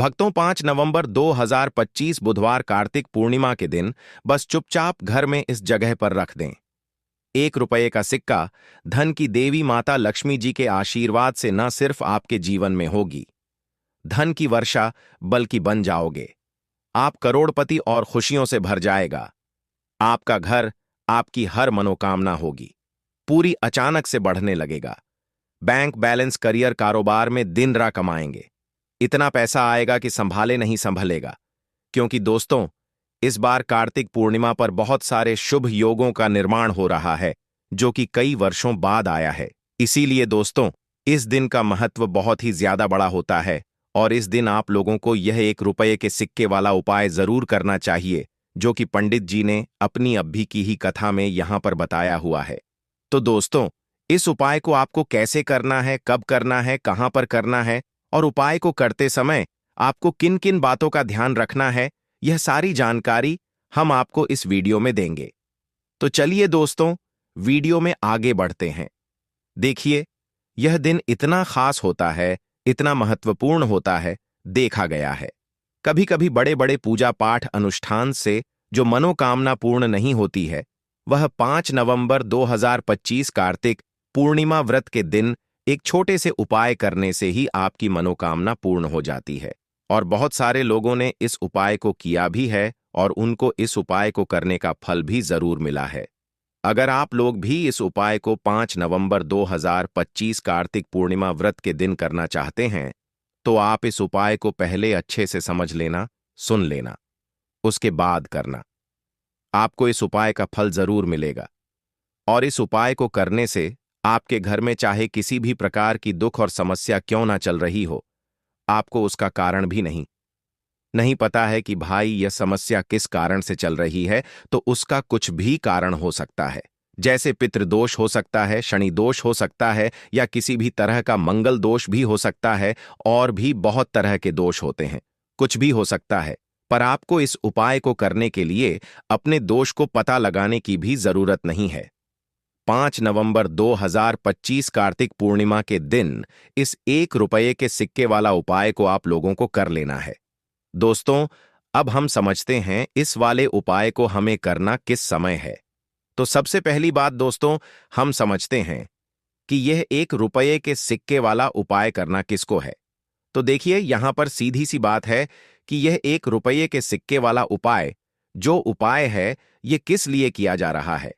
भक्तों, 5 नवंबर 2025 बुधवार कार्तिक पूर्णिमा के दिन बस चुपचाप घर में इस जगह पर रख दें। 1 रुपये का सिक्का धन की देवी माता लक्ष्मी जी के आशीर्वाद से न सिर्फ आपके जीवन में होगी धन की वर्षा, बल्कि बन जाओगे आप करोड़पति और खुशियों से भर जाएगा। आपका घर, आपकी हर मनोकामना होगी पूरी अचानक से बढ़ने लगेगा। बैंक बैलेंस, करियर, कारोबार में दिन रात कमाएंगे। इतना पैसा आएगा कि संभाले नहीं संभलेगा। क्योंकि दोस्तों, इस बार कार्तिक पूर्णिमा पर बहुत सारे शुभ योगों का निर्माण हो रहा है जो कि कई वर्षों बाद आया है। इसीलिए दोस्तों, इस दिन का महत्व बहुत ही ज्यादा बड़ा होता है और इस दिन आप लोगों को यह 1 रुपये के सिक्के वाला उपाय जरूर करना चाहिए जो कि पंडित जी ने अपनी अभी की ही कथा में यहां पर बताया हुआ है। तो दोस्तों, इस उपाय को आपको कैसे करना है, कब करना है, कहां पर करना है और उपाय को करते समय आपको किन किन बातों का ध्यान रखना है, यह सारी जानकारी हम आपको इस वीडियो में देंगे। तो चलिए दोस्तों, वीडियो में आगे बढ़ते हैं। देखिए, यह दिन इतना खास होता है, इतना महत्वपूर्ण होता है, देखा गया है कभी कभी बड़े बड़े पूजा पाठ अनुष्ठान से जो मनोकामना पूर्ण नहीं होती है, वह 5 नवंबर 2025 कार्तिक पूर्णिमा व्रत के दिन एक छोटे से उपाय करने से ही आपकी मनोकामना पूर्ण हो जाती है। और बहुत सारे लोगों ने इस उपाय को किया भी है और उनको इस उपाय को करने का फल भी जरूर मिला है। अगर आप लोग भी इस उपाय को 5 नवंबर 2025 कार्तिक पूर्णिमा व्रत के दिन करना चाहते हैं, तो आप इस उपाय को पहले अच्छे से समझ लेना, सुन लेना, उसके बाद करना। आपको इस उपाय का फल जरूर मिलेगा। और इस उपाय को करने से आपके घर में चाहे किसी भी प्रकार की दुख और समस्या क्यों ना चल रही हो, आपको उसका कारण भी नहीं पता है कि भाई यह समस्या किस कारण से चल रही है, तो उसका कुछ भी कारण हो सकता है। जैसे पितृदोष हो सकता है, शनि दोष हो सकता है, या किसी भी तरह का मंगल दोष भी हो सकता है, और भी बहुत तरह के दोष होते हैं। कुछ भी हो सकता है, पर आपको इस उपाय को करने के लिए अपने दोष को पता लगाने की भी जरूरत नहीं है। 5 नवंबर 2025 कार्तिक पूर्णिमा के दिन इस 1 रुपये के सिक्के वाला उपाय को आप लोगों को कर लेना है। दोस्तों, अब हम समझते हैं इस वाले उपाय को हमें करना किस समय है। तो सबसे पहली बात दोस्तों, हम समझते हैं कि यह 1 रुपये के सिक्के वाला उपाय करना किसको है। तो देखिए, यहां पर सीधी सी बात है कि यह 1 रुपये के सिक्के वाला उपाय जो उपाय है, यह किस लिए किया जा रहा है।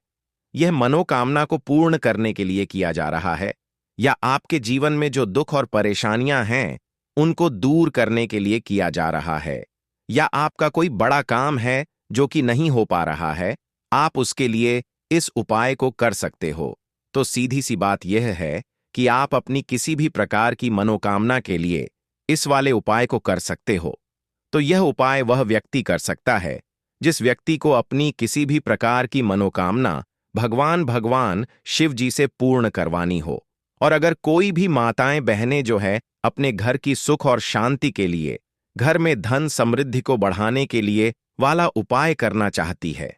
यह मनोकामना को पूर्ण करने के लिए किया जा रहा है, या आपके जीवन में जो दुख और परेशानियां हैं उनको दूर करने के लिए किया जा रहा है, या आपका कोई बड़ा काम है जो कि नहीं हो पा रहा है, आप उसके लिए इस उपाय को कर सकते हो। तो सीधी सी बात यह है कि आप अपनी किसी भी प्रकार की मनोकामना के लिए इस वाले उपाय को कर सकते हो। तो यह उपाय वह व्यक्ति कर सकता है जिस व्यक्ति को अपनी किसी भी प्रकार की मनोकामना भगवान शिव जी से पूर्ण करवानी हो। और अगर कोई भी माताएं बहनें जो है अपने घर की सुख और शांति के लिए, घर में धन समृद्धि को बढ़ाने के लिए वाला उपाय करना चाहती है,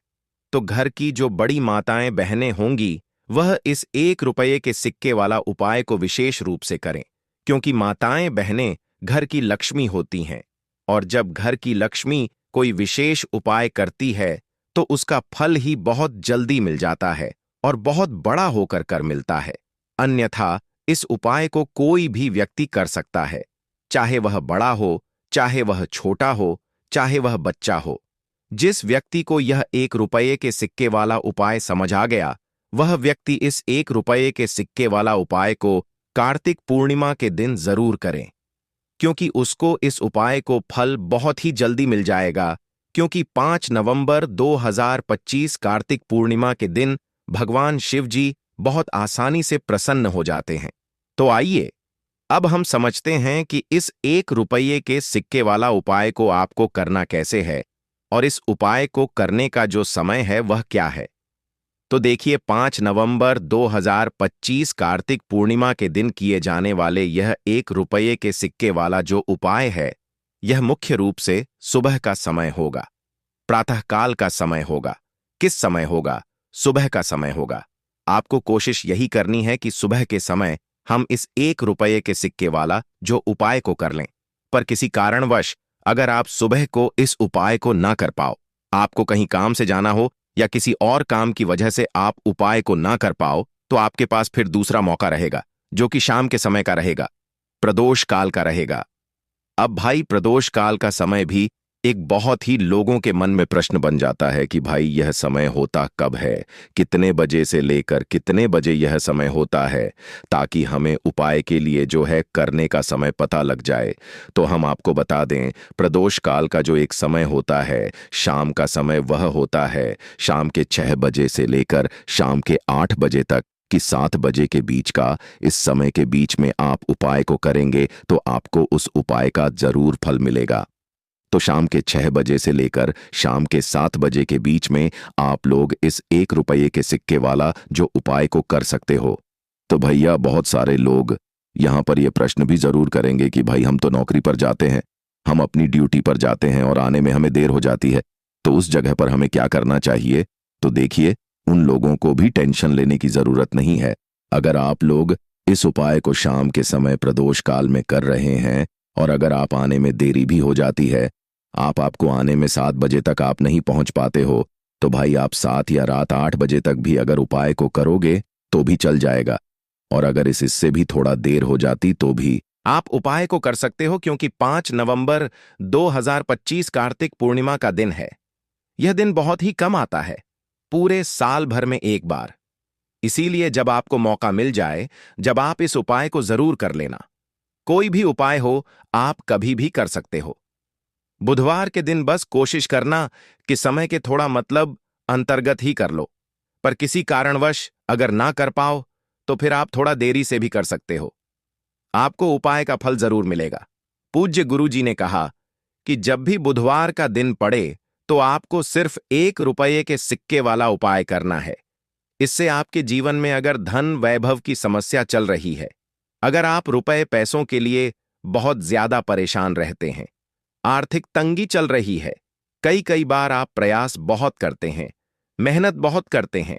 तो घर की जो बड़ी माताएं बहनें होंगी वह इस 1 रुपये के सिक्के वाला उपाय को विशेष रूप से करें। क्योंकि माताएं बहनें घर की लक्ष्मी होती हैं, और जब घर की लक्ष्मी कोई विशेष उपाय करती है तो उसका फल ही बहुत जल्दी मिल जाता है और बहुत बड़ा होकर कर मिलता है। अन्यथा इस उपाय को कोई भी व्यक्ति कर सकता है, चाहे वह बड़ा हो, चाहे वह छोटा हो, चाहे वह बच्चा हो। जिस व्यक्ति को यह 1 रुपये के सिक्के वाला उपाय समझ आ गया, वह व्यक्ति इस 1 रुपये के सिक्के वाला उपाय को कार्तिक पूर्णिमा के दिन जरूर करें, क्योंकि उसको इस उपाय को फल बहुत ही जल्दी मिल जाएगा। क्योंकि 5 नवंबर 2025 कार्तिक पूर्णिमा के दिन भगवान शिव जी बहुत आसानी से प्रसन्न हो जाते हैं। तो आइए, अब हम समझते हैं कि इस 1 रुपये के सिक्के वाला उपाय को आपको करना कैसे है और इस उपाय को करने का जो समय है वह क्या है। तो देखिए, 5 नवंबर 2025 कार्तिक पूर्णिमा के दिन किए जाने वाले यह 1 रुपये के सिक्के वाला जो उपाय है, यह मुख्य रूप से सुबह का समय होगा, प्रातःकाल का समय होगा। किस समय होगा? सुबह का समय होगा। आपको कोशिश यही करनी है कि सुबह के समय हम इस 1 रुपये के सिक्के वाला जो उपाय को कर लें। पर किसी कारणवश अगर आप सुबह को इस उपाय को ना कर पाओ, आपको कहीं काम से जाना हो या किसी और काम की वजह से आप उपाय को ना कर पाओ, तो आपके पास फिर दूसरा मौका रहेगा, जो कि शाम के समय का रहेगा, प्रदोष काल का रहेगा। अब भाई प्रदोष काल का समय भी एक बहुत ही लोगों के मन में प्रश्न बन जाता है कि भाई यह समय होता कब है, कितने बजे से लेकर कितने बजे यह समय होता है, ताकि हमें उपाय के लिए जो है करने का समय पता लग जाए। तो हम आपको बता दें, प्रदोष काल का जो एक समय होता है, शाम का समय, वह होता है शाम के 6 बजे से लेकर शाम के 8 बजे तक कि 7 बजे के बीच का। इस समय के बीच में आप उपाय को करेंगे तो आपको उस उपाय का जरूर फल मिलेगा। तो शाम के 6 बजे से लेकर शाम के 7 बजे के बीच में आप लोग इस 1 रुपये के सिक्के वाला जो उपाय को कर सकते हो। तो भैया बहुत सारे लोग यहाँ पर ये प्रश्न भी जरूर करेंगे कि भाई हम तो नौकरी पर जाते हैं, हम अपनी ड्यूटी पर जाते हैं और आने में हमें देर हो जाती है, तो उस जगह पर हमें क्या करना चाहिए। तो देखिए, उन लोगों को भी टेंशन लेने की जरूरत नहीं है। अगर आप लोग इस उपाय को शाम के समय प्रदोष काल में कर रहे हैं और अगर आप आने में देरी भी हो जाती है, आपको आने में 7 बजे तक आप नहीं पहुंच पाते हो, तो भाई आप 7 या रात 8 बजे तक भी अगर उपाय को करोगे तो भी चल जाएगा। और अगर इससे भी थोड़ा देर हो जाती तो भी आप उपाय को कर सकते हो, क्योंकि 5 नवंबर 2025 कार्तिक पूर्णिमा का दिन है। यह दिन बहुत ही कम आता है, पूरे साल भर में एक बार। इसीलिए जब आपको मौका मिल जाए, जब आप इस उपाय को जरूर कर लेना। कोई भी उपाय हो, आप कभी भी कर सकते हो। बुधवार के दिन बस कोशिश करना कि समय के थोड़ा मतलब अंतर्गत ही कर लो, पर किसी कारणवश अगर ना कर पाओ तो फिर आप थोड़ा देरी से भी कर सकते हो। आपको उपाय का फल जरूर मिलेगा। पूज्य गुरु जी ने कहा कि जब भी बुधवार का दिन पड़े तो आपको सिर्फ 1 रुपये के सिक्के वाला उपाय करना है। इससे आपके जीवन में अगर धन वैभव की समस्या चल रही है, अगर आप रुपए पैसों के लिए बहुत ज्यादा परेशान रहते हैं, आर्थिक तंगी चल रही है, कई कई बार आप प्रयास बहुत करते हैं, मेहनत बहुत करते हैं,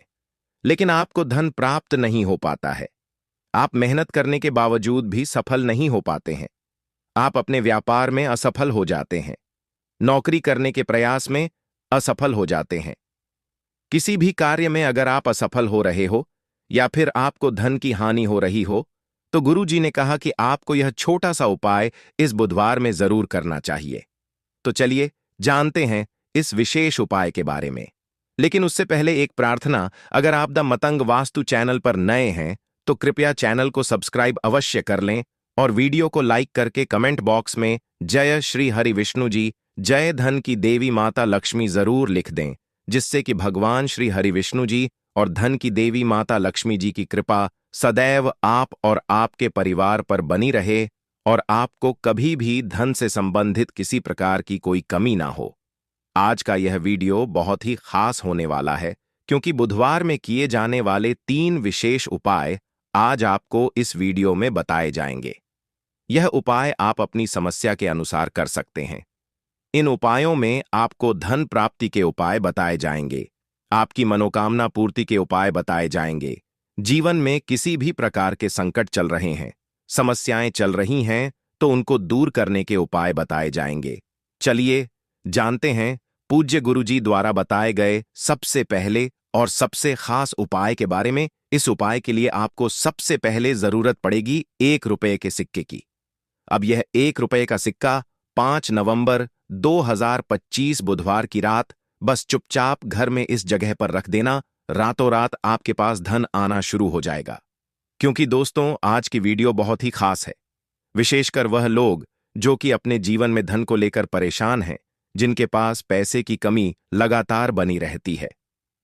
लेकिन आपको धन प्राप्त नहीं हो पाता है, आप मेहनत करने के बावजूद भी सफल नहीं हो पाते हैं, आप अपने व्यापार में असफल हो जाते हैं, नौकरी करने के प्रयास में असफल हो जाते हैं, किसी भी कार्य में अगर आप असफल हो रहे हो या फिर आपको धन की हानि हो रही हो, तो गुरु जी ने कहा कि आपको यह छोटा सा उपाय इस बुधवार में जरूर करना चाहिए। तो चलिए जानते हैं इस विशेष उपाय के बारे में। लेकिन उससे पहले एक प्रार्थना, अगर आप द मतंग वास्तु चैनल पर नए हैं तो कृपया चैनल को सब्सक्राइब अवश्य कर लें और वीडियो को लाइक करके कमेंट बॉक्स में जय श्री हरि विष्णु जी, जय धन की देवी माता लक्ष्मी जरूर लिख दें, जिससे कि भगवान श्री हरि विष्णु जी और धन की देवी माता लक्ष्मी जी की कृपा सदैव आप और आपके परिवार पर बनी रहे और आपको कभी भी धन से संबंधित किसी प्रकार की कोई कमी ना हो। आज का यह वीडियो बहुत ही खास होने वाला है, क्योंकि बुधवार में किए जाने वाले 3 विशेष उपाय आज आपको इस वीडियो में बताए जाएंगे। यह उपाय आप अपनी समस्या के अनुसार कर सकते हैं। इन उपायों में आपको धन प्राप्ति के उपाय बताए जाएंगे, आपकी मनोकामना पूर्ति के उपाय बताए जाएंगे, जीवन में किसी भी प्रकार के संकट चल रहे हैं, समस्याएं चल रही हैं तो उनको दूर करने के उपाय बताए जाएंगे। चलिए जानते हैं पूज्य गुरुजी द्वारा बताए गए सबसे पहले और सबसे खास उपाय के बारे में। इस उपाय के लिए आपको सबसे पहले जरूरत पड़ेगी 1 रुपये के सिक्के की। अब यह 1 रुपये का सिक्का 5 नवंबर 2025 बुधवार की रात बस चुपचाप घर में इस जगह पर रख देना। रातों रात आपके पास धन आना शुरू हो जाएगा। क्योंकि दोस्तों, आज की वीडियो बहुत ही खास है, विशेषकर वह लोग जो कि अपने जीवन में धन को लेकर परेशान हैं, जिनके पास पैसे की कमी लगातार बनी रहती है,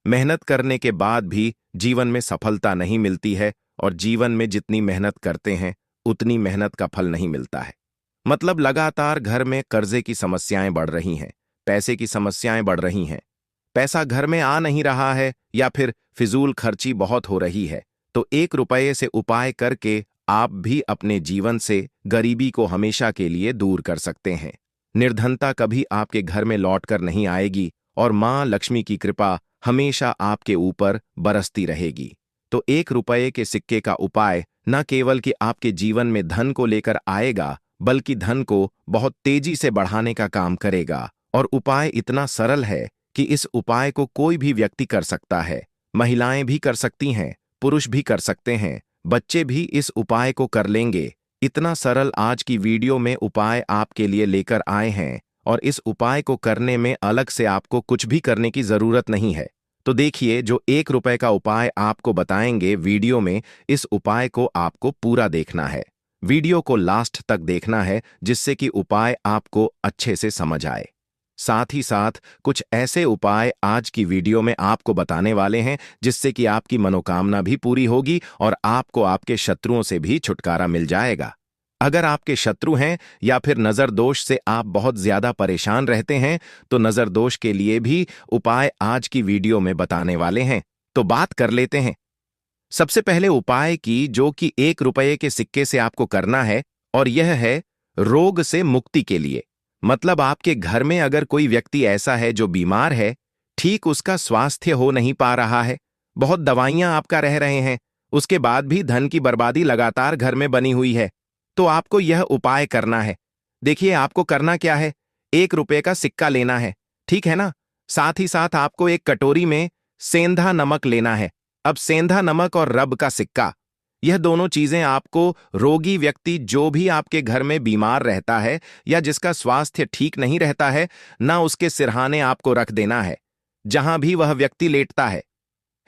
मेहनत करने के बाद भी जीवन में सफलता नहीं मिलती है और जीवन में जितनी मेहनत करते हैं उतनी मेहनत का फल नहीं मिलता है। मतलब लगातार घर में कर्जे की समस्याएं बढ़ रही हैं, पैसे की समस्याएं बढ़ रही हैं, पैसा घर में आ नहीं रहा है या फिर फिजूल खर्ची बहुत हो रही है। तो 1 रुपये से उपाय करके आप भी अपने जीवन से गरीबी को हमेशा के लिए दूर कर सकते हैं। निर्धनता कभी आपके घर में लौटकर नहीं आएगी और मां लक्ष्मी की कृपा हमेशा आपके ऊपर बरसती रहेगी। तो 1 रुपये के सिक्के का उपाय न केवल कि आपके जीवन में धन को लेकर आएगा, बल्कि धन को बहुत तेजी से बढ़ाने का काम करेगा। और उपाय इतना सरल है कि इस उपाय को कोई भी व्यक्ति कर सकता है। महिलाएं भी कर सकती हैं, पुरुष भी कर सकते हैं, बच्चे भी इस उपाय को कर लेंगे। इतना सरल आज की वीडियो में उपाय आपके लिए लेकर आए हैं, और इस उपाय को करने में अलग से आपको कुछ भी करने की जरूरत नहीं है। तो देखिए, जो 1 रुपए का उपाय आपको बताएंगे वीडियो में, इस उपाय को आपको पूरा देखना है। वीडियो को लास्ट तक देखना है, जिससे कि उपाय आपको अच्छे से समझ आए। साथ ही साथ कुछ ऐसे उपाय आज की वीडियो में आपको बताने वाले हैं, जिससे कि आपकी मनोकामना भी पूरी होगी और आपको आपके शत्रुओं से भी छुटकारा मिल जाएगा। अगर आपके शत्रु हैं या फिर नजर दोष से आप बहुत ज्यादा परेशान रहते हैं, तो नजर दोष के लिए भी उपाय आज की वीडियो में बताने वाले हैं। तो बात कर लेते हैं सबसे पहले उपाय की, जो कि 1 रुपए के सिक्के से आपको करना है, और यह है रोग से मुक्ति के लिए। मतलब आपके घर में अगर कोई व्यक्ति ऐसा है जो बीमार है, ठीक उसका स्वास्थ्य हो नहीं पा रहा है, बहुत दवाइयां आपका रह रहे हैं, उसके बाद भी धन की बर्बादी लगातार घर में बनी हुई है, तो आपको यह उपाय करना है। देखिए, आपको करना क्या है, 1 रुपए का सिक्का लेना है, ठीक है ना। साथ ही साथ आपको एक कटोरी में सेंधा नमक लेना है। अब सेंधा नमक और रब का सिक्का, यह दोनों चीजें आपको रोगी व्यक्ति, जो भी आपके घर में बीमार रहता है या जिसका स्वास्थ्य ठीक नहीं रहता है, उसके सिरहाने आपको रख देना है, जहां भी वह व्यक्ति लेटता है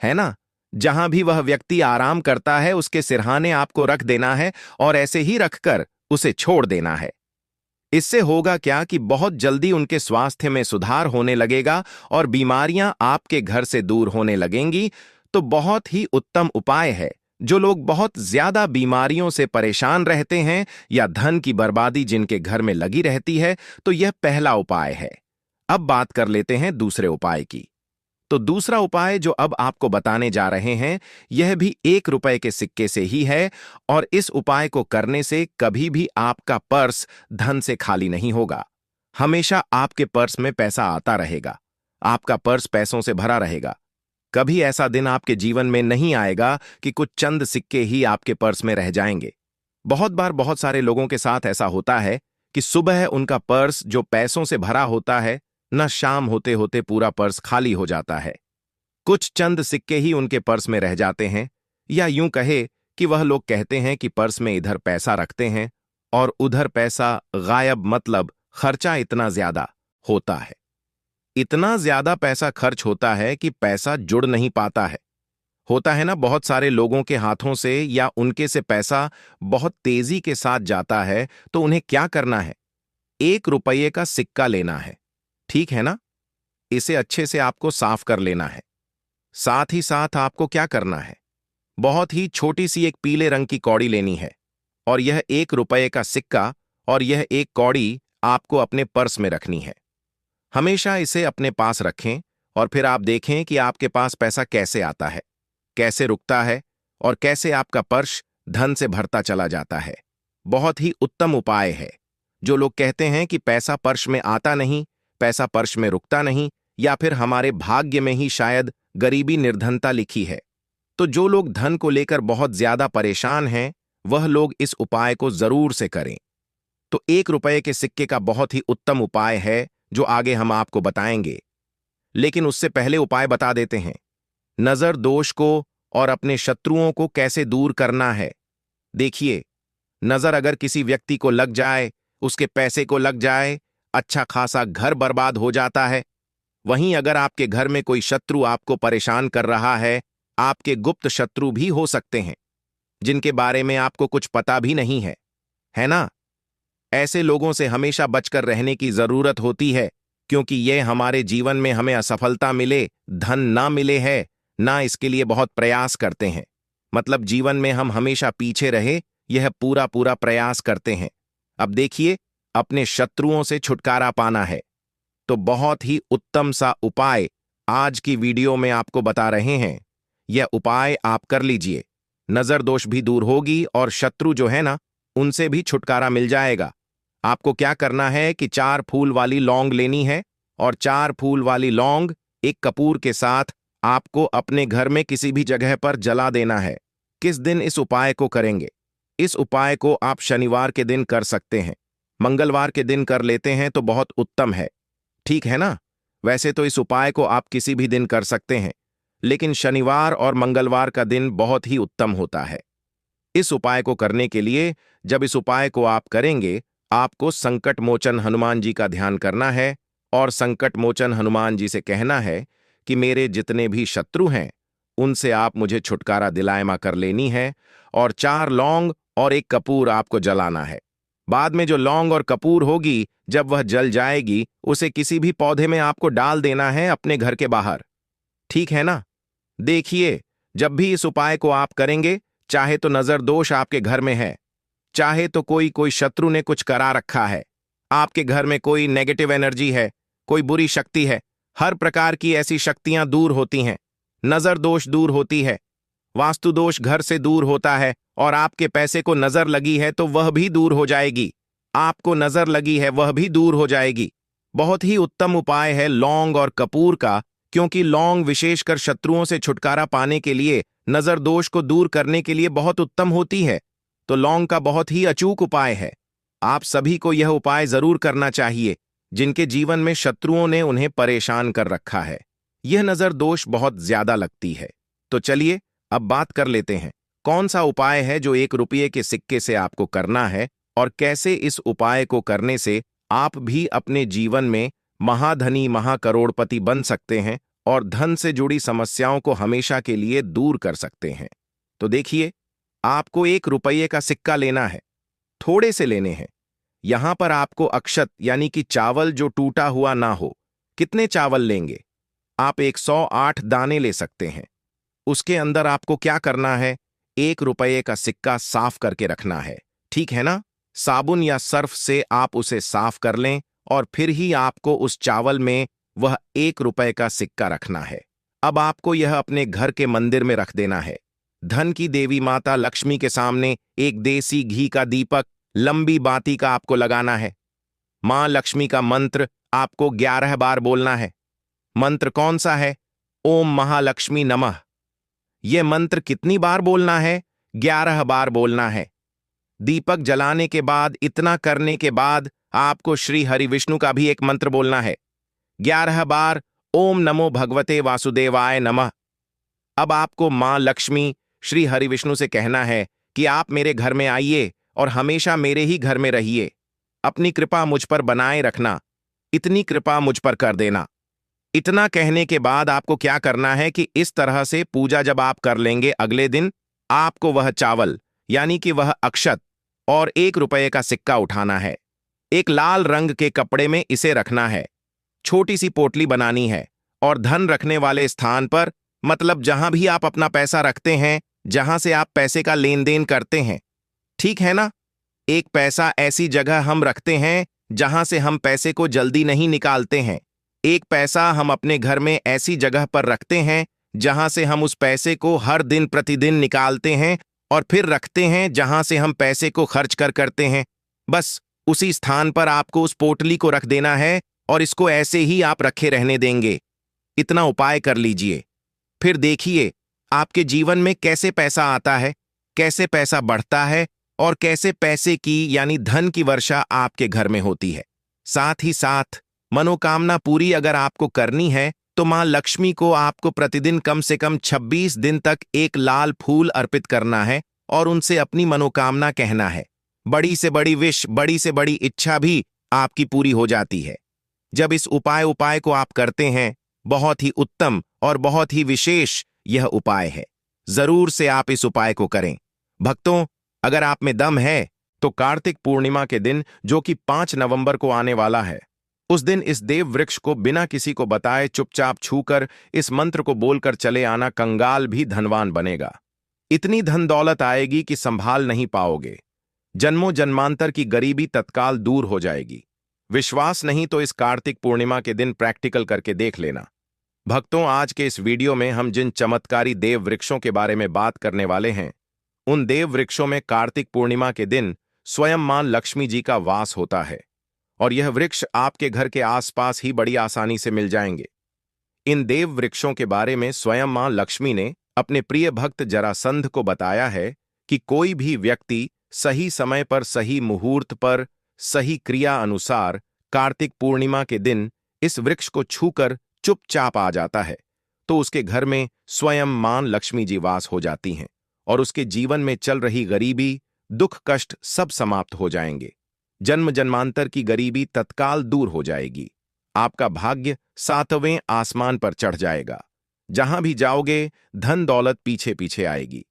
ना। जहां भी वह व्यक्ति आराम करता है, उसके सिरहाने आपको रख देना है, और ऐसे ही रखकर उसे छोड़ देना है। इससे होगा क्या कि बहुत जल्दी उनके स्वास्थ्य में सुधार होने लगेगा और बीमारियां आपके घर से दूर होने लगेंगी। तो बहुत ही उत्तम उपाय है। जो लोग बहुत ज्यादा बीमारियों से परेशान रहते हैं या धन की बर्बादी जिनके घर में लगी रहती है, तो यह पहला उपाय है। अब बात कर लेते हैं दूसरे उपाय की। तो दूसरा उपाय जो अब आपको बताने जा रहे हैं, यह भी 1 रुपए के सिक्के से ही है, और इस उपाय को करने से कभी भी आपका पर्स धन से खाली नहीं होगा। हमेशा आपके पर्स में पैसा आता रहेगा, आपका पर्स पैसों से भरा रहेगा। कभी ऐसा दिन आपके जीवन में नहीं आएगा कि कुछ चंद सिक्के ही आपके पर्स में रह जाएंगे। बहुत बार बहुत सारे लोगों के साथ ऐसा होता है कि सुबह उनका पर्स जो पैसों से भरा होता है, न शाम होते होते पूरा पर्स खाली हो जाता है। कुछ चंद सिक्के ही उनके पर्स में रह जाते हैं, या यूं कहे कि वह लोग कहते हैं कि पर्स में इधर पैसा रखते हैं और उधर पैसा गायब, मतलब खर्चा इतना ज्यादा होता है। इतना ज्यादा पैसा खर्च होता है कि पैसा जुड़ नहीं पाता है। होता है ना, बहुत सारे लोगों के हाथों से या उनके से पैसा बहुत तेजी के साथ जाता है, तो उन्हें क्या करना है, 1 रुपए का सिक्का लेना है, ठीक है ना। इसे अच्छे से आपको साफ कर लेना है। साथ ही साथ आपको क्या करना है, बहुत ही छोटी सी एक पीले रंग की कौड़ी लेनी है, और यह 1 रुपए का सिक्का और यह एक कौड़ी आपको अपने पर्स में रखनी है। हमेशा इसे अपने पास रखें, और फिर आप देखें कि आपके पास पैसा कैसे आता है, कैसे रुकता है, और कैसे आपका पर्स धन से भरता चला जाता है। बहुत ही उत्तम उपाय है। जो लोग कहते हैं कि पैसा पर्स में आता नहीं, पैसा पर्स में रुकता नहीं, या फिर हमारे भाग्य में ही शायद गरीबी निर्धनता लिखी है, तो जो लोग धन को लेकर बहुत ज्यादा परेशान हैं, वह लोग इस उपाय को जरूर से करें। तो 1 रुपए के सिक्के का बहुत ही उत्तम उपाय है, जो आगे हम आपको बताएंगे। लेकिन उससे पहले उपाय बता देते हैं, नजर दोष को और अपने शत्रुओं को कैसे दूर करना है। देखिए, नजर अगर किसी व्यक्ति को लग जाए, उसके पैसे को लग जाए, अच्छा खासा घर बर्बाद हो जाता है। वहीं अगर आपके घर में कोई शत्रु आपको परेशान कर रहा है, आपके गुप्त शत्रु भी हो सकते हैं, जिनके बारे में आपको कुछ पता भी नहीं है ना। ऐसे लोगों से हमेशा बचकर रहने की जरूरत होती है, क्योंकि ये हमारे जीवन में हमें असफलता मिले, धन ना मिले है, ना इसके लिए बहुत प्रयास करते हैं। मतलब जीवन में हम हमेशा पीछे रहे, यह पूरा पूरा प्रयास करते हैं। अब देखिए, अपने शत्रुओं से छुटकारा पाना है, तो बहुत ही उत्तम सा उपाय आज की वीडियो में आपको बता रहे हैं। यह उपाय आप कर लीजिए, नजर दोष भी दूर होगी और शत्रु जो है ना, उनसे भी छुटकारा मिल जाएगा। आपको क्या करना है कि 4 फूल वाली लौंग लेनी है, और 4 फूल वाली लौंग एक कपूर के साथ आपको अपने घर में किसी भी जगह पर जला देना है। किस दिन इस उपाय को करेंगे? इस उपाय को आप शनिवार के दिन कर सकते हैं। मंगलवार के दिन कर लेते हैं तो बहुत उत्तम है, ठीक है ना? वैसे तो इस उपाय को आप किसी भी दिन कर सकते हैं, लेकिन शनिवार और मंगलवार का दिन बहुत ही उत्तम होता है। इस उपाय को करने के लिए जब इस उपाय को आप करेंगे, आपको संकट मोचन हनुमान जी का ध्यान करना है और संकट मोचन हनुमान जी से कहना है कि मेरे जितने भी शत्रु हैं उनसे आप मुझे छुटकारा दिलायमा कर लेनी है, और 4 लौंग और 1 कपूर आपको जलाना है। बाद में जो लौंग और कपूर होगी, जब वह जल जाएगी, उसे किसी भी पौधे में आपको डाल देना है अपने घर के बाहर, ठीक है ना? देखिए, जब भी इस उपाय को आप करेंगे, चाहे तो नजर दोष आपके घर में है, चाहे तो कोई शत्रु ने कुछ करा रखा है, आपके घर में कोई नेगेटिव एनर्जी है, कोई बुरी शक्ति है, हर प्रकार की ऐसी शक्तियां दूर होती हैं। नजर दोष दूर होती है, वास्तु दोष घर से दूर होता है, और आपके पैसे को नजर लगी है तो वह भी दूर हो जाएगी। आपको नजर लगी है वह भी दूर हो जाएगी। बहुत ही उत्तम उपाय है लौंग और कपूर का, क्योंकि लौंग विशेषकर शत्रुओं से छुटकारा पाने के लिए, नजर दोष को दूर करने के लिए बहुत उत्तम होती है। तो लौंग का बहुत ही अचूक उपाय है। आप सभी को यह उपाय जरूर करना चाहिए जिनके जीवन में शत्रुओं ने उन्हें परेशान कर रखा है। यह नजर दोष बहुत ज्यादा लगती है। तो चलिए अब बात कर लेते हैं कौन सा उपाय है जो 1 रुपये के सिक्के से आपको करना है, और कैसे इस उपाय को करने से आप भी अपने जीवन में महाधनी महाकरोड़पति बन सकते हैं और धन से जुड़ी समस्याओं को हमेशा के लिए दूर कर सकते हैं। तो देखिए, आपको 1 रुपये का सिक्का लेना है, थोड़े से लेने हैं। यहां पर आपको अक्षत यानी कि चावल जो टूटा हुआ ना हो। कितने चावल लेंगे? आप 108 दाने ले सकते हैं। उसके अंदर आपको क्या करना है? 1 रुपये का सिक्का साफ करके रखना है, ठीक है ना? साबुन या सर्फ से आप उसे साफ कर लें, और फिर ही आपको उस चावल में वह 1 रुपये का सिक्का रखना है। अब आपको यह अपने घर के मंदिर में रख देना है। धन की देवी माता लक्ष्मी के सामने एक देसी घी का दीपक लंबी बाती का आपको लगाना है। मां लक्ष्मी का मंत्र आपको 11 बार बोलना है। मंत्र कौन सा है? ओम महालक्ष्मी नमः। यह मंत्र कितनी बार बोलना है? 11 बार बोलना है। दीपक जलाने के बाद, इतना करने के बाद आपको श्री हरि विष्णु का भी एक मंत्र बोलना है। 11 बार ओम नमो भगवते वासुदेवाय नमः। अब आपको मां लक्ष्मी श्री हरि विष्णु से कहना है कि आप मेरे घर में आइए और हमेशा मेरे ही घर में रहिए। अपनी कृपा मुझ पर बनाए रखना, इतनी कृपा मुझ पर कर देना। इतना कहने के बाद आपको क्या करना है कि इस तरह से पूजा जब आप कर लेंगे, अगले दिन आपको वह चावल यानी कि वह अक्षत और 1 रुपये का सिक्का उठाना है। एक लाल रंग के कपड़े में इसे रखना है। छोटी सी पोटली बनानी है, और धन रखने वाले स्थान पर, मतलब जहां भी आप अपना पैसा रखते हैं, जहां से आप पैसे का लेन देन करते हैं, ठीक है ना? एक पैसा ऐसी जगह हम रखते हैं जहां से हम पैसे को जल्दी नहीं निकालते हैं। एक पैसा हम अपने घर में ऐसी जगह पर रखते हैं जहां से हम उस पैसे को हर दिन प्रतिदिन निकालते हैं और फिर रखते हैं जहां से हम पैसे को खर्च करते हैं। बस उसी स्थान पर आपको उस पोटली को रख देना है, और इसको ऐसे ही आप रखे रहने देंगे। इतना उपाय कर लीजिए, फिर देखिए आपके जीवन में कैसे पैसा आता है, कैसे पैसा बढ़ता है, और कैसे पैसे की यानी धन की वर्षा आपके घर में होती है। साथ ही साथ मनोकामना पूरी अगर आपको करनी है तो मां लक्ष्मी को आपको प्रतिदिन कम से कम 26 दिन तक एक लाल फूल अर्पित करना है और उनसे अपनी मनोकामना कहना है। बड़ी से बड़ी विश, बड़ी से बड़ी इच्छा भी आपकी पूरी हो जाती है। जब इस उपाय को आप करते हैं, बहुत ही उत्तम और बहुत ही विशेष यह उपाय है। जरूर से आप इस उपाय को करें। भक्तों, अगर आप में दम है तो कार्तिक पूर्णिमा के दिन, जो कि 5 नवंबर को आने वाला है, उस दिन इस देव वृक्ष को बिना किसी को बताए चुपचाप छूकर इस मंत्र को बोलकर चले आना। कंगाल भी धनवान बनेगा। इतनी धन दौलत आएगी कि संभाल नहीं पाओगे। जन्मों जन्मांतर की गरीबी तत्काल दूर हो जाएगी। विश्वास नहीं तो इस कार्तिक पूर्णिमा के दिन प्रैक्टिकल करके देख लेना। भक्तों, आज के इस वीडियो में हम जिन चमत्कारी देव वृक्षों के बारे में बात करने वाले हैं, उन देव वृक्षों में कार्तिक पूर्णिमा के दिन स्वयं मां लक्ष्मी जी का वास होता है, और यह वृक्ष आपके घर के आसपास ही बड़ी आसानी से मिल जाएंगे। इन देव वृक्षों के बारे में स्वयं मां लक्ष्मी ने अपने प्रिय भक्त जरासंध को बताया है कि कोई भी व्यक्ति सही समय पर, सही मुहूर्त पर, सही क्रिया अनुसार कार्तिक पूर्णिमा के दिन इस वृक्ष को छूकर चुपचाप आ जाता है तो उसके घर में स्वयं मां लक्ष्मी जी वास हो जाती हैं और उसके जीवन में चल रही गरीबी, दुख, कष्ट सब समाप्त हो जाएंगे। जन्म जन्मांतर की गरीबी तत्काल दूर हो जाएगी। आपका भाग्य 7वें आसमान पर चढ़ जाएगा। जहां भी जाओगे धन दौलत पीछे पीछे आएगी।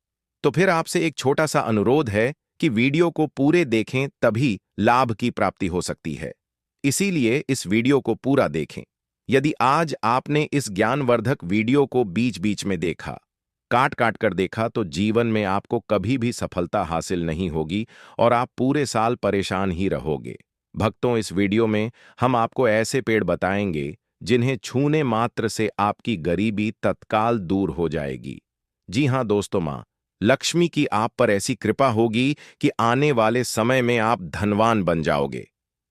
तो फिर आपसे एक छोटा सा अनुरोध है कि वीडियो को पूरे देखें, तभी लाभ की प्राप्ति हो सकती है। इसीलिए इस वीडियो को पूरा देखें। यदि आज आपने इस ज्ञानवर्धक वीडियो को बीच बीच में देखा, काट काट कर देखा, तो जीवन में आपको कभी भी सफलता हासिल नहीं होगी और आप पूरे साल परेशान ही रहोगे। भक्तों, इस वीडियो में हम आपको ऐसे पेड़ बताएंगे जिन्हें छूने मात्र से आपकी गरीबी तत्काल दूर हो जाएगी। जी हां दोस्तों, मां लक्ष्मी की आप पर ऐसी कृपा होगी कि आने वाले समय में आप धनवान बन जाओगे।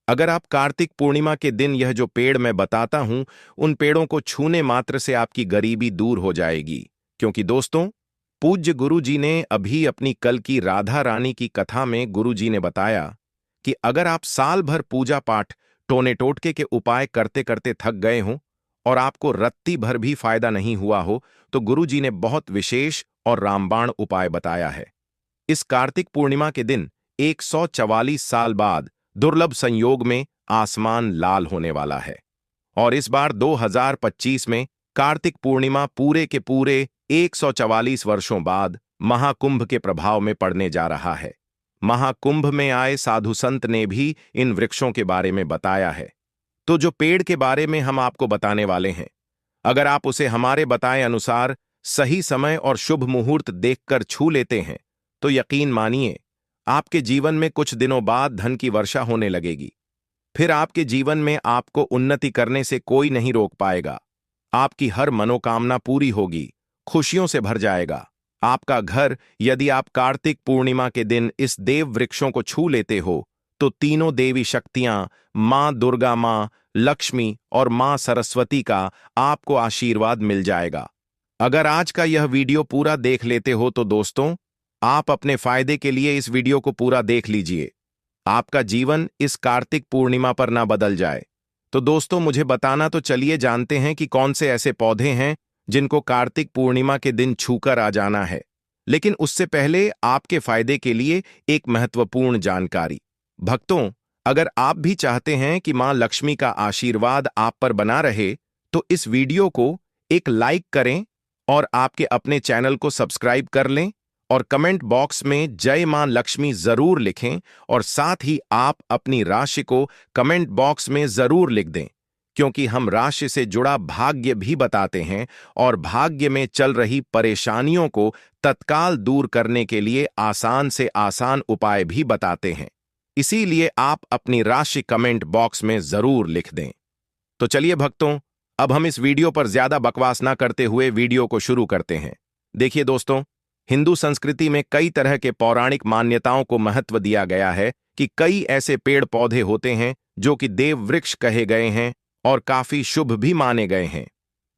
अगर आप कार्तिक पूर्णिमा के दिन यह जो पेड़ मैं बताता हूं, उन पेड़ों को छूने मात्र से आपकी गरीबी दूर हो जाएगी। क्योंकि दोस्तों, पूज्य गुरु जी ने अभी अपनी कल की राधा रानी की कथा में गुरु जी ने बताया कि अगर आप साल भर पूजा पाठ, टोने टोटके के उपाय करते करते थक गए हों और आपको रत्ती भर भी फायदा नहीं हुआ हो, तो गुरु जी ने बहुत विशेष और रामबाण उपाय बताया है। इस कार्तिक पूर्णिमा के दिन 144 साल बाद दुर्लभ संयोग में आसमान लाल होने वाला है और इस बार 2025 में कार्तिक पूर्णिमा पूरे के पूरे 144 वर्षों बाद महाकुंभ के प्रभाव में पड़ने जा रहा है। महाकुंभ में आए साधु संत ने भी इन वृक्षों के बारे में बताया है। तो जो पेड़ के बारे में हम आपको बताने वाले हैं, अगर आप उसे हमारे बताए अनुसार सही समय और शुभ मुहूर्त देखकर छू लेते हैं, तो यकीन मानिए आपके जीवन में कुछ दिनों बाद धन की वर्षा होने लगेगी। फिर आपके जीवन में आपको उन्नति करने से कोई नहीं रोक पाएगा। आपकी हर मनोकामना पूरी होगी, खुशियों से भर जाएगा। आपका घर, यदि आप कार्तिक पूर्णिमा के दिन इस देव वृक्षों को छू लेते हो, तो तीनों देवी शक्तियां, मां दुर्गा, मां लक्ष्मी और मां सरस्वती का आपको आशीर्वाद मिल जाएगा। अगर आज का यह वीडियो पूरा देख लेते हो तो दोस्तों, आप अपने फायदे के लिए इस वीडियो को पूरा देख लीजिए। आपका जीवन इस कार्तिक पूर्णिमा पर ना बदल जाए। तो दोस्तों, मुझे बताना तो चलिए जानते हैं कि कौन से ऐसे पौधे हैं जिनको कार्तिक पूर्णिमा के दिन छूकर आ जाना है। लेकिन उससे पहले आपके फायदे के लिए एक महत्वपूर्ण जानकारी। भक्तों, अगर आप भी चाहते हैं कि मां लक्ष्मी का आशीर्वाद आप पर बना रहे, तो इस वीडियो को एक लाइक करें और आपके अपने चैनल को सब्सक्राइब कर लें और कमेंट बॉक्स में जय मां लक्ष्मी जरूर लिखें और साथ ही आप अपनी राशि को कमेंट बॉक्स में जरूर लिख दें, क्योंकि हम राशि से जुड़ा भाग्य भी बताते हैं और भाग्य में चल रही परेशानियों को तत्काल दूर करने के लिए आसान से आसान उपाय भी बताते हैं। इसीलिए आप अपनी राशि कमेंट बॉक्स में जरूर लिख दें। तो चलिए भक्तों, अब हम इस वीडियो पर ज्यादा बकवास ना करते हुए वीडियो को शुरू करते हैं। देखिए दोस्तों, हिंदू संस्कृति में कई तरह के पौराणिक मान्यताओं को महत्व दिया गया है कि कई ऐसे पेड़ पौधे होते हैं जो कि देव वृक्ष कहे गए हैं और काफी शुभ भी माने गए हैं।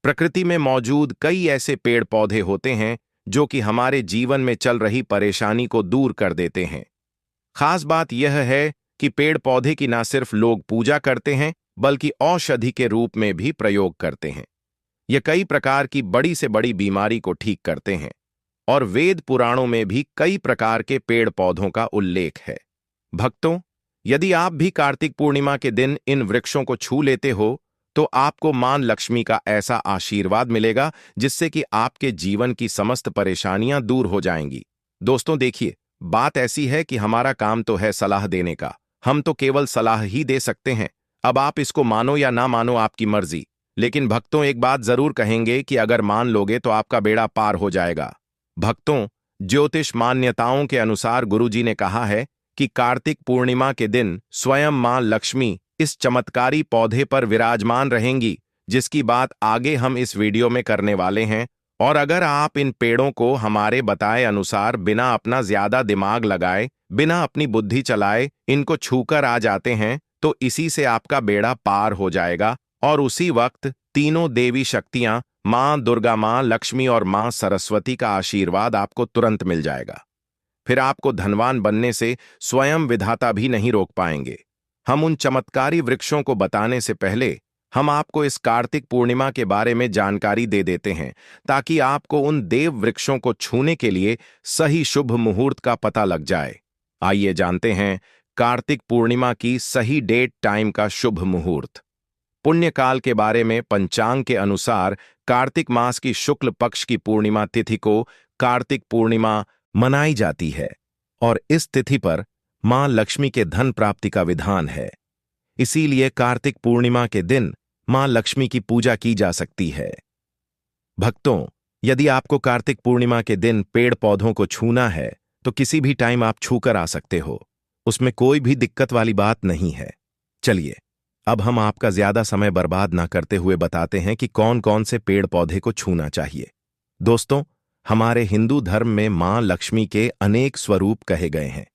प्रकृति में मौजूद कई ऐसे पेड़ पौधे होते हैं जो कि हमारे जीवन में चल रही परेशानी को दूर कर देते हैं। खास बात यह है कि पेड़ पौधे की न सिर्फ लोग पूजा करते हैं, बल्कि औषधि के रूप में भी प्रयोग करते हैं। यह कई प्रकार की बड़ी से बड़ी बीमारी को ठीक करते हैं और वेद पुराणों में भी कई प्रकार के पेड़ पौधों का उल्लेख है। भक्तों, यदि आप भी कार्तिक पूर्णिमा के दिन इन वृक्षों को छू लेते हो, तो आपको मां लक्ष्मी का ऐसा आशीर्वाद मिलेगा जिससे कि आपके जीवन की समस्त परेशानियां दूर हो जाएंगी। दोस्तों देखिए, बात ऐसी है कि हमारा काम तो है सलाह देने का। हम तो केवल सलाह ही दे सकते हैं। अब आप इसको मानो या ना मानो, आपकी मर्जी। लेकिन भक्तों, एक बात जरूर कहेंगे कि अगर मान लोगे तो आपका बेड़ा पार हो जाएगा। भक्तों, ज्योतिष मान्यताओं के अनुसार गुरुजी ने कहा है कि कार्तिक पूर्णिमा के दिन स्वयं मां लक्ष्मी इस चमत्कारी पौधे पर विराजमान रहेंगी, जिसकी बात आगे हम इस वीडियो में करने वाले हैं। और अगर आप इन पेड़ों को हमारे बताए अनुसार बिना अपना ज्यादा दिमाग लगाए, बिना अपनी बुद्धि चलाए इनको छूकर आ जाते हैं, तो इसी से आपका बेड़ा पार हो जाएगा और उसी वक्त तीनों देवी शक्तियां, मां दुर्गा, मां लक्ष्मी और मां सरस्वती का आशीर्वाद आपको तुरंत मिल जाएगा। फिर आपको धनवान बनने से स्वयं विधाता भी नहीं रोक पाएंगे। हम उन चमत्कारी वृक्षों को बताने से पहले हम आपको इस कार्तिक पूर्णिमा के बारे में जानकारी दे देते हैं, ताकि आपको उन देव वृक्षों को छूने के लिए सही शुभ मुहूर्त का पता लग जाए। आइए जानते हैं कार्तिक पूर्णिमा की सही डेट टाइम का शुभ मुहूर्त। पुण्यकाल के बारे में पंचांग के अनुसार कार्तिक मास की शुक्ल पक्ष की पूर्णिमा तिथि को कार्तिक पूर्णिमा मनाई जाती है और इस तिथि पर मां लक्ष्मी के धन प्राप्ति का विधान है। इसीलिए कार्तिक पूर्णिमा के दिन मां लक्ष्मी की पूजा की जा सकती है। भक्तों, यदि आपको कार्तिक पूर्णिमा के दिन पेड़ पौधों को छूना है तो किसी भी टाइम आप छूकर आ सकते हो, उसमें कोई भी दिक्कत वाली बात नहीं है। चलिए अब हम आपका ज्यादा समय बर्बाद ना करते हुए बताते हैं कि कौन कौन से पेड़ पौधे को छूना चाहिए। दोस्तों, हमारे हिंदू धर्म में मां लक्ष्मी के अनेक स्वरूप कहे गए हैं,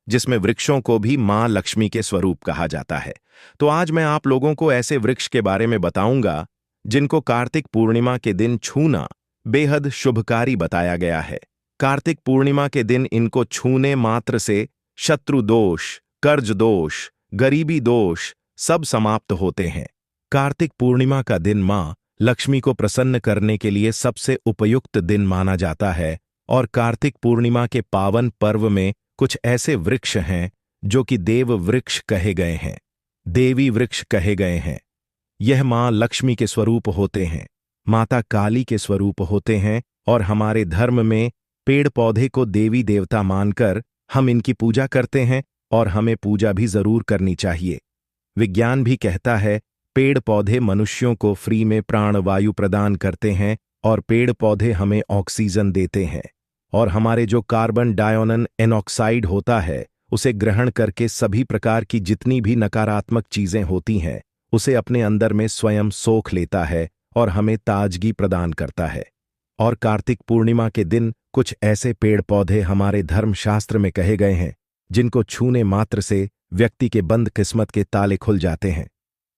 जिसमें वृक्षों को भी मां लक्ष्मी के स्वरूप कहा जाता है। तो आज मैं आप लोगों को ऐसे वृक्ष के बारे में बताऊंगा जिनको कार्तिक पूर्णिमा के दिन छूना बेहद शुभकारी बताया गया है। कार्तिक पूर्णिमा के दिन इनको छूने मात्र से शत्रु दोष, कर्ज दोष, गरीबी दोष सब समाप्त होते हैं। कार्तिक पूर्णिमा का दिन मां लक्ष्मी को प्रसन्न करने के लिए सबसे उपयुक्त दिन माना जाता है और कार्तिक पूर्णिमा के पावन पर्व में कुछ ऐसे वृक्ष हैं जो कि देव वृक्ष कहे गए हैं, देवी वृक्ष कहे गए हैं। यह मां लक्ष्मी के स्वरूप होते हैं, माता काली के स्वरूप होते हैं और हमारे धर्म में पेड़ पौधे को देवी देवता मानकर हम इनकी पूजा करते हैं और हमें पूजा भी जरूर करनी चाहिए। विज्ञान भी कहता है पेड़ पौधे मनुष्यों को फ्री में प्राण वायु प्रदान करते हैं और पेड़ पौधे हमें ऑक्सीजन देते हैं और हमारे जो कार्बन डाइऑक्साइड एनऑक्साइड होता है उसे ग्रहण करके सभी प्रकार की जितनी भी नकारात्मक चीजें होती हैं उसे अपने अंदर में स्वयं सोख लेता है और हमें ताजगी प्रदान करता है। और कार्तिक पूर्णिमा के दिन कुछ ऐसे पेड़ पौधे हमारे धर्मशास्त्र में कहे गए हैं जिनको छूने मात्र से व्यक्ति के बंद किस्मत के ताले खुल जाते हैं,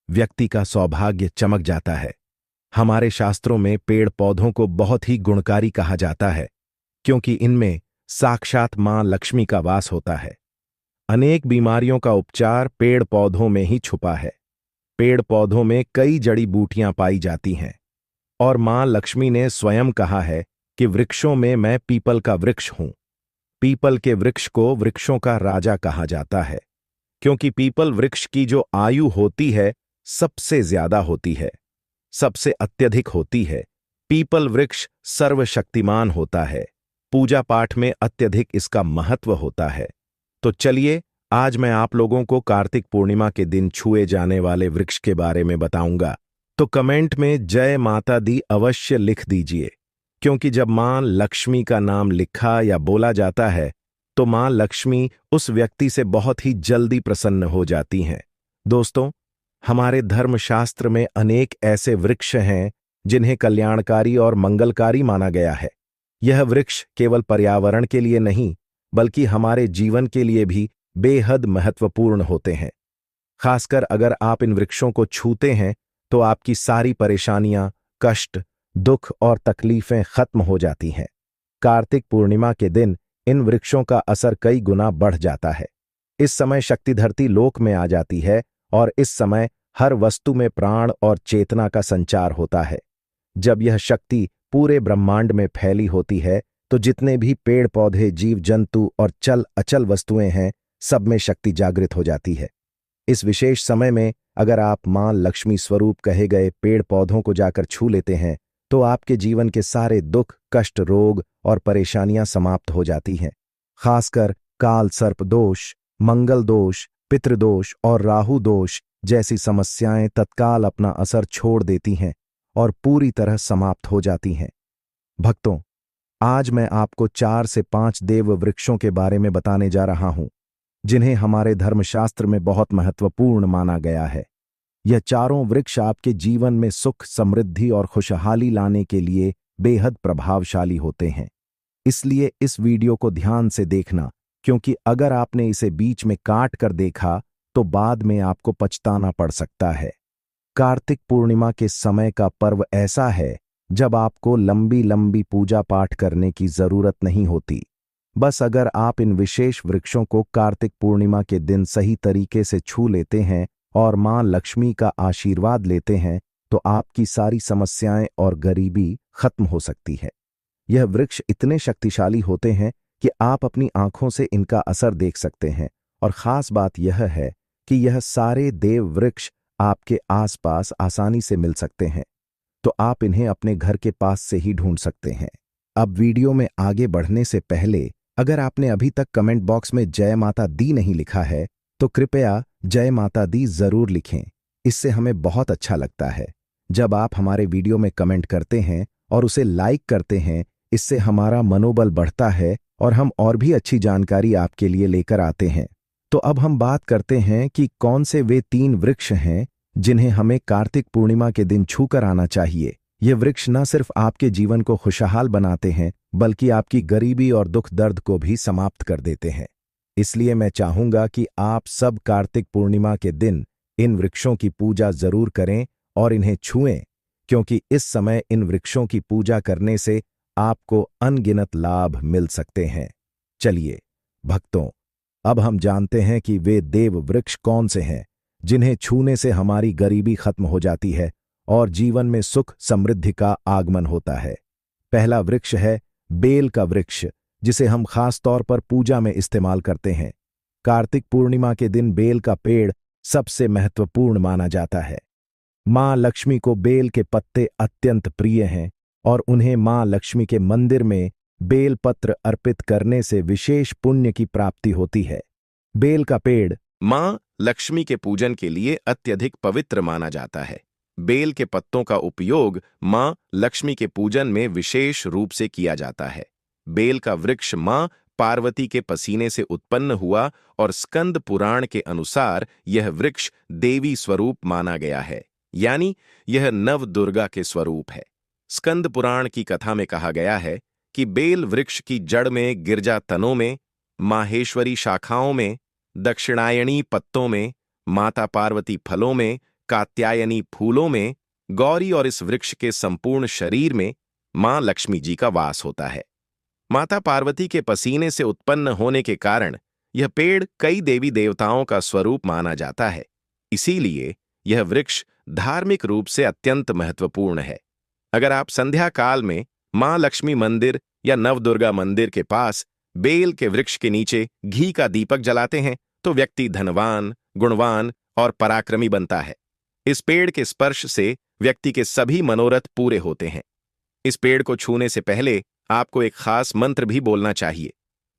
व्यक्ति का सौभाग्य चमक जाता है। हमारे शास्त्रों में पेड़ पौधों को बहुत ही गुणकारी कहा जाता है क्योंकि इनमें साक्षात मां लक्ष्मी का वास होता है। अनेक बीमारियों का उपचार पेड़ पौधों में ही छुपा है। पेड़ पौधों में कई जड़ी बूटियां पाई जाती हैं और मां लक्ष्मी ने स्वयं कहा है कि वृक्षों में मैं पीपल का वृक्ष हूं। पीपल के वृक्ष को वृक्षों का राजा कहा जाता है क्योंकि पीपल वृक्ष की जो आयु होती है सबसे ज्यादा होती है, सबसे अत्यधिक होती है। पीपल वृक्ष सर्वशक्तिमान होता है, पूजा पाठ में अत्यधिक इसका महत्व होता है। तो चलिए आज मैं आप लोगों को कार्तिक पूर्णिमा के दिन छुए जाने वाले वृक्ष के बारे में बताऊंगा। तो कमेंट में जय माता दी अवश्य लिख दीजिए, क्योंकि जब मां लक्ष्मी का नाम लिखा या बोला जाता है तो मां लक्ष्मी उस व्यक्ति से बहुत ही जल्दी प्रसन्न हो जाती हैं। दोस्तों, हमारे धर्मशास्त्र में अनेक ऐसे वृक्ष हैं जिन्हें कल्याणकारी और मंगलकारी माना गया है। यह वृक्ष केवल पर्यावरण के लिए नहीं बल्कि हमारे जीवन के लिए भी बेहद महत्वपूर्ण होते हैं। खासकर अगर आप इन वृक्षों को छूते हैं तो आपकी सारी परेशानियां, कष्ट, दुख और तकलीफें खत्म हो जाती हैं। कार्तिक पूर्णिमा के दिन इन वृक्षों का असर कई गुना बढ़ जाता है। इस समय शक्ति धरती लोक में आ जाती है और इस समय हर वस्तु में प्राण और चेतना का संचार होता है। जब यह शक्ति पूरे ब्रह्मांड में फैली होती है तो जितने भी पेड़ पौधे, जीव जंतु और चल अचल वस्तुएं हैं, सब में शक्ति जागृत हो जाती है। इस विशेष समय में अगर आप मां लक्ष्मी स्वरूप कहे गए पेड़ पौधों को जाकर छू लेते हैं तो आपके जीवन के सारे दुख, कष्ट, रोग और परेशानियां समाप्त हो जाती हैं। खासकर काल सर्प दोष, मंगल दोष, पितृदोष और राहु दोष जैसी समस्याएं तत्काल अपना असर छोड़ देती हैं और पूरी तरह समाप्त हो जाती हैं। भक्तों, आज मैं आपको 4 से 5 देव वृक्षों के बारे में बताने जा रहा हूं जिन्हें हमारे धर्मशास्त्र में बहुत महत्वपूर्ण माना गया है। यह चारों वृक्ष आपके जीवन में सुख, समृद्धि और खुशहाली लाने के लिए बेहद प्रभावशाली होते हैं। इसलिए इस वीडियो को ध्यान से देखना, क्योंकि अगर आपने इसे बीच में काट कर देखा तो बाद में आपको पछताना पड़ सकता है। कार्तिक पूर्णिमा के समय का पर्व ऐसा है जब आपको लंबी लंबी पूजा पाठ करने की जरूरत नहीं होती। बस अगर आप इन विशेष वृक्षों को कार्तिक पूर्णिमा के दिन सही तरीके से छू लेते हैं और मां लक्ष्मी का आशीर्वाद लेते हैं तो आपकी सारी समस्याएं और गरीबी खत्म हो सकती है। यह वृक्ष इतने शक्तिशाली होते हैं कि आप अपनी आंखों से इनका असर देख सकते हैं और खास बात यह है कि यह सारे देव वृक्ष आपके आसपास आसानी से मिल सकते हैं, तो आप इन्हें अपने घर के पास से ही ढूंढ सकते हैं। अब वीडियो में आगे बढ़ने से पहले अगर आपने अभी तक कमेंट बॉक्स में जय माता दी नहीं लिखा है तो कृपया जय माता दी जरूर लिखें। इससे हमें बहुत अच्छा लगता है। जब आप हमारे वीडियो में कमेंट करते हैं और उसे लाइक करते हैं, इससे हमारा मनोबल बढ़ता है और हम और भी अच्छी जानकारी आपके लिए लेकर आते हैं। तो अब हम बात करते हैं कि कौन से वे 3 वृक्ष हैं जिन्हें हमें कार्तिक पूर्णिमा के दिन छूकर आना चाहिए। ये वृक्ष न सिर्फ आपके जीवन को खुशहाल बनाते हैं बल्कि आपकी गरीबी और दुख दर्द को भी समाप्त कर देते हैं। इसलिए मैं चाहूंगा कि आप सब कार्तिक पूर्णिमा के दिन इन वृक्षों की पूजा जरूर करें और इन्हें छुएं, क्योंकि इस समय इन वृक्षों की पूजा करने से आपको अनगिनत लाभ मिल सकते हैं। चलिए भक्तों, अब हम जानते हैं कि वे देव वृक्ष कौन से हैं जिन्हें छूने से हमारी गरीबी खत्म हो जाती है और जीवन में सुख समृद्धि का आगमन होता है। पहला वृक्ष है बेल का वृक्ष, जिसे हम खास तौर पर पूजा में इस्तेमाल करते हैं। कार्तिक पूर्णिमा के दिन बेल का पेड़ सबसे महत्वपूर्ण माना जाता है। मां लक्ष्मी को बेल के पत्ते अत्यंत प्रिय हैं और उन्हें मां लक्ष्मी के मंदिर में बेल पत्र अर्पित करने से विशेष पुण्य की प्राप्ति होती है। बेल का पेड़ मां लक्ष्मी के पूजन के लिए अत्यधिक पवित्र माना जाता है। बेल के पत्तों का उपयोग मां लक्ष्मी के पूजन में विशेष रूप से किया जाता है। बेल का वृक्ष मां पार्वती के पसीने से उत्पन्न हुआ और स्कंद पुराण के अनुसार यह वृक्ष देवी स्वरूप माना गया है, यानी यह नव दुर्गा के स्वरूप है। स्कंद पुराण की कथा में कहा गया है कि बेल वृक्ष की जड़ में, गिरजा तनों में, माहेश्वरी शाखाओं में, दक्षिणायणी पत्तों में, माता पार्वती फलों में, कात्यायनी फूलों में, गौरी और इस वृक्ष के संपूर्ण शरीर में मां लक्ष्मी जी का वास होता है। माता पार्वती के पसीने से उत्पन्न होने के कारण यह पेड़ कई देवी देवताओं का स्वरूप माना जाता है। इसीलिए यह वृक्ष धार्मिक रूप से अत्यंत महत्वपूर्ण है। अगर आप संध्या काल में मां लक्ष्मी मंदिर या नवदुर्गा मंदिर के पास बेल के वृक्ष के नीचे घी का दीपक जलाते हैं तो व्यक्ति धनवान, गुणवान और पराक्रमी बनता है। इस पेड़ के स्पर्श से व्यक्ति के सभी मनोरथ पूरे होते हैं। इस पेड़ को छूने से पहले आपको एक खास मंत्र भी बोलना चाहिए।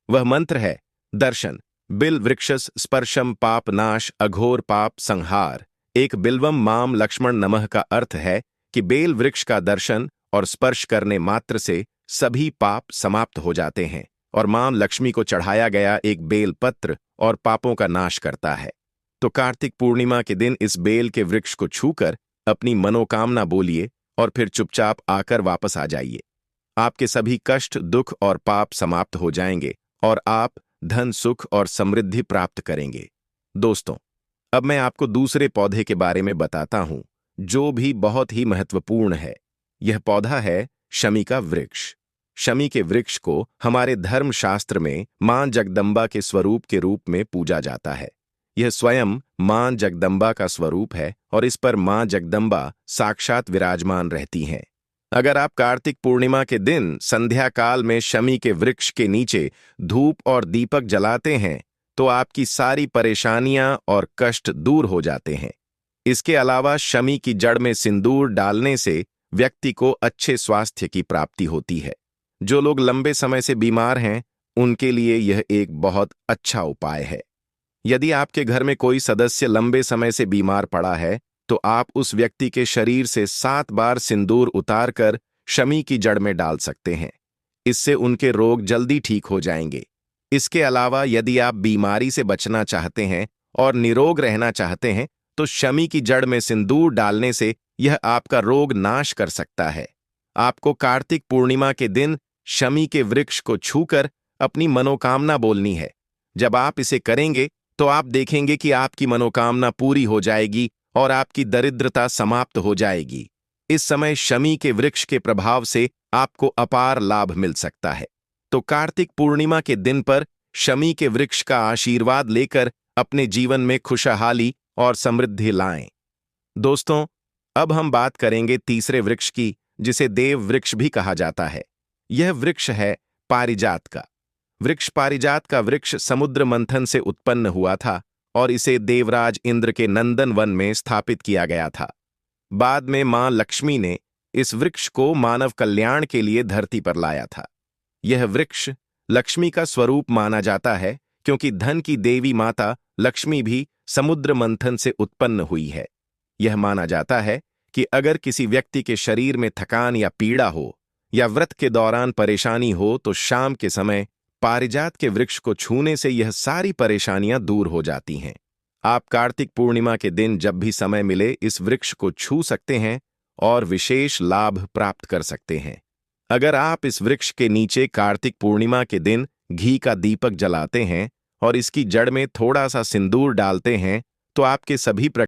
वह मंत्र है दर्शन बिल वृक्षस स्पर्शम पाप नाश अघोर पाप संहार। एक बिल्वम माम लक्ष्मण नमः का अर्थ है कि बेल वृक्ष का दर्शन और स्पर्श करने मात्र से सभी पाप समाप्त हो जाते हैं और मां लक्ष्मी को चढ़ाया गया एक बेल पत्र और पापों का नाश करता है। तो कार्तिक पूर्णिमा के दिन इस बेल के वृक्ष को छूकर अपनी मनोकामना बोलिए और फिर चुपचाप आकर वापस आ जाइए। आपके सभी कष्ट, दुख और पाप समाप्त हो जाएंगे और आप धन, सुख और समृद्धि प्राप्त करेंगे। दोस्तों, अब मैं आपको दूसरे पौधे के बारे में बताता हूं जो भी बहुत ही महत्वपूर्ण है। यह पौधा है शमी का वृक्ष। शमी के वृक्ष को हमारे धर्मशास्त्र में मां जगदम्बा के स्वरूप के रूप में पूजा जाता है। यह स्वयं मां जगदम्बा का स्वरूप है और इस पर मां जगदम्बा साक्षात विराजमान रहती हैं। अगर आप कार्तिक पूर्णिमा के दिन संध्या काल में शमी के वृक्ष के नीचे धूप और दीपक जलाते हैं तो आपकी सारी परेशानियां और कष्ट दूर हो जाते हैं। इसके अलावा शमी की जड़ में सिंदूर डालने से व्यक्ति को अच्छे स्वास्थ्य की प्राप्ति होती है। जो लोग लंबे समय से बीमार हैं, उनके लिए यह एक बहुत अच्छा उपाय है। यदि आपके घर में कोई सदस्य लंबे समय से बीमार पड़ा है, तो आप उस व्यक्ति के शरीर से 7 बार सिंदूर उतारकर शमी की जड़ में डाल सकते हैं। इससे उनके रोग जल्दी ठीक हो जाएंगे। इसके अलावा यदि आप बीमारी से बचना चाहते हैं और निरोग रहना चाहते हैं, तो शमी की जड़ में सिंदूर डालने से यह आपका रोग नाश कर सकता है। आपको कार्तिक पूर्णिमा के दिन शमी के वृक्ष को छूकर अपनी मनोकामना बोलनी है। जब आप इसे करेंगे तो आप देखेंगे कि आपकी मनोकामना पूरी हो जाएगी और आपकी दरिद्रता समाप्त हो जाएगी। इस समय शमी के वृक्ष के प्रभाव से आपको अपार लाभ मिल सकता है। तो कार्तिक पूर्णिमा के दिन पर शमी के वृक्ष का आशीर्वाद लेकर अपने जीवन में खुशहाली और समृद्धि लाएं। दोस्तों, अब हम बात करेंगे तीसरे वृक्ष की, जिसे देव वृक्ष भी कहा जाता है। यह वृक्ष है पारिजात का वृक्ष। पारिजात का वृक्ष समुद्र मंथन से उत्पन्न हुआ था और इसे देवराज इंद्र के नंदन वन में स्थापित किया गया था। बाद में मां लक्ष्मी ने इस वृक्ष को मानव कल्याण के लिए धरती पर लाया था। यह वृक्ष लक्ष्मी का स्वरूप माना जाता है, क्योंकि धन की देवी माता लक्ष्मी भी समुद्र मंथन से उत्पन्न हुई है। यह माना जाता है कि अगर किसी व्यक्ति के शरीर में थकान या पीड़ा हो या व्रत के दौरान परेशानी हो, तो शाम के समय पारिजात के वृक्ष को छूने से यह सारी परेशानियां दूर हो जाती हैं। आप कार्तिक पूर्णिमा के दिन जब भी समय मिले इस वृक्ष को छू सकते हैं और विशेष लाभ प्राप्त कर सकते हैं। अगर आप इस वृक्ष के नीचे कार्तिक पूर्णिमा के दिन घी का दीपक जलाते हैं और इसकी जड़ में थोड़ा सा सिंदूर डालते हैं, तो आपके सभी